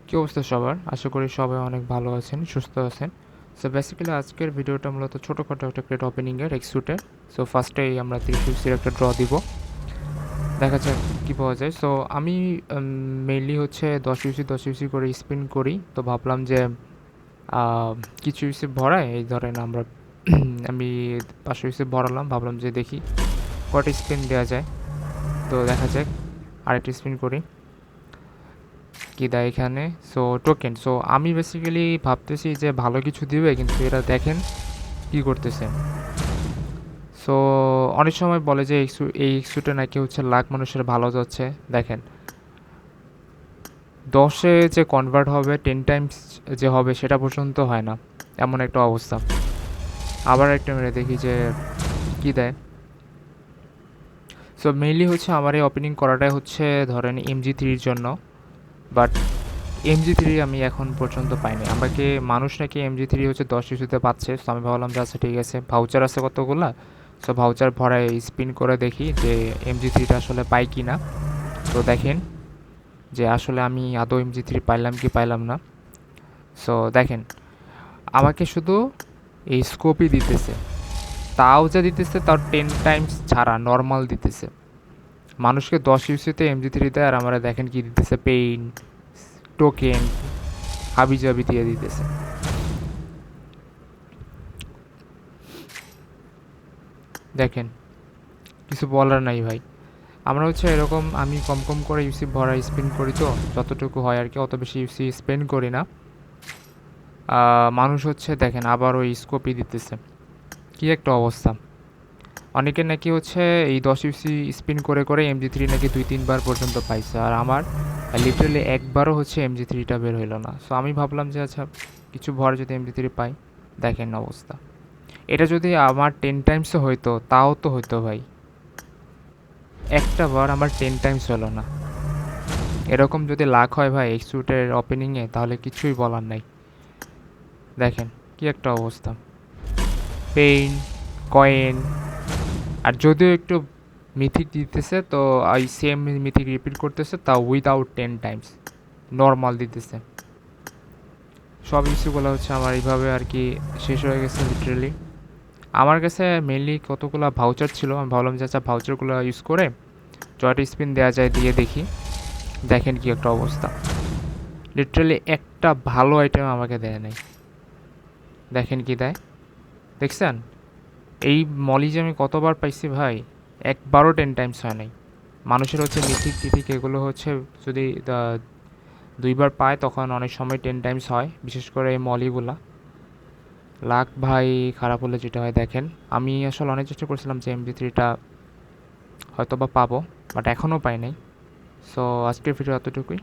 কী অবস্থা সবার? আশা করি সবাই অনেক ভালো আছেন, সুস্থ আছেন। সো বেসিক্যালি আজকের ভিডিওটা মূলত ছোটোখাটো একটা ক্রেট ওপেনিংয়ের এক্সুটের। সো ফার্স্টেই আমরা 30 ইউসির একটা ড্র দিব। দেখা যাক কী পাওয়া যায়। সো আমি মেইনলি হচ্ছে 10 ইউসি 10 ইউসি করে স্পিন করি। তো ভাবলাম যে কিছু ইউসি ভরায় এই ধরেন আমরা আমি 500 ইউসি ভরালাম, ভাবলাম যে দেখি কয়টা স্পিন দেওয়া যায়। তো দেখা যাক, আরেকটা স্পিন করি, কি দেয় এখানে। So token. সো আমি বেসিক্যালি ভাবতেছি যে ভালো কিছু দিবে, কিন্তু এরা দেখেন কি করতেছে। সো অনেক সময় বলে যে এই এক্সুটে নাকি হচ্ছে লাখ মানুষের ভালো যাচ্ছে। দেখেন 10-এ যে কনভার্ট হবে 10 টাইমস যে হবে সেটা পর্যন্ত হয় না, এমন একটা অবস্থা। আবার একটা মেরে দেখি যে কি দেয়। সো মেইনলি হচ্ছে আমার এই ওপেনিং করাটাই হচ্ছে ধরেন MG3-র জন্য, বাট MG3 আমি এখন পর্যন্ত পাইনি। আমাকে মানুষ নাকি MG3 হচ্ছে 10 ইস্যুতে পাচ্ছে। সো আমি ভাবলাম যে আচ্ছা ঠিক আছে, ভাউচার আছে কতগুলা। সো ভাউচার ভরায় স্পিন করে দেখি যে MG3টা আসলে পাই কি না। তো দেখেন যে আসলে আমি আদৌ MG3 পাইলাম কি পাইলাম না। সো দেখেন আমাকে শুধু এই স্কোপই দিতেছে, তাও যা দিতেছে তাও 10 টাইমস ছাড়া নর্মাল দিতেছে। মানুষকে 10 ইউসিতে MG3 দেয়, আর আমরা দেখেন কি দিতেছে, পেইন, টোকেন, হাবিজাবি দিয়ে দিতেছে। দেখেন কিছু বলার নাই ভাই। আমরা হচ্ছে এরকম, আমি কম কম করে ইউসি ভরা স্পেন্ড করি, তো যতটুকু হয় আর কি, অত বেশি ইউসি স্পেন্ড করি না। মানুষ হচ্ছে দেখেন আবার ওই স্কোপই দিতেছে, কি একটা অবস্থা। অনেকে নাকি হচ্ছে এই 10 ইউসি স্পিন করে করে MG3 নাকি 2-3 বার পর্যন্ত পাইছে, আর আমার লিটারালি একবারও হচ্ছে MG3টা বের হইলো না। সো আমি ভাবলাম যে আচ্ছা কিছু ভর যদি MG3 পাই। দেখেন অবস্থা, এটা যদি আমার 10 টাইমসও হইতো তাও তো হইতো ভাই, একটা বার আমার 10 টাইমস হলো না। এরকম যদি লাখ হয় ভাই এক্সুটের ওপেনিংয়ে, তাহলে কিছুই বলার নাই। দেখেন কি একটা অবস্থা, পেইন, কয়েন, আর যদিও একটু মিথিক দিতেছে, তো এই সেম মিথিক রিপিট করতেছে, তাও উইদাউট 10 টাইমস নর্মাল দিতেছে। সব ইস্যুগুলো হচ্ছে আমার এইভাবে আর কি শেষ হয়ে গেছে লিটারেলি। আমার কাছে মেনলি কতগুলো ভাউচার ছিল, আমি ভাবলাম যে আচ্ছা ভাউচারগুলো ইউজ করে জয়েন্ট স্পিন দেওয়া যায়, দিয়ে দেখি। দেখেন কি একটা অবস্থা, লিটারালি একটা ভালো আইটেম আমাকে দেয় নাই। দেখেন কি দেয়, দেখছেন? এই মলি যে আমি কতবার পাইছি ভাই, একবারও 10 টাইমস হয় নাই। মানুষের হচ্ছে মিথিক টিথিক এগুলো হচ্ছে যদি 2বার পায় তখন অনেক সময় 10 টাইমস হয়, বিশেষ করে এই মলিগুলা। লাক ভাই খারাপ হলে যেটা হয় দেখেন, আমি আসলে অনেক চেষ্টা করছিলাম যে MG3টা হয়তো বা পাবো, বাট এখনও পাই নাই। সো আজকের ভিডিও এতটুকুই।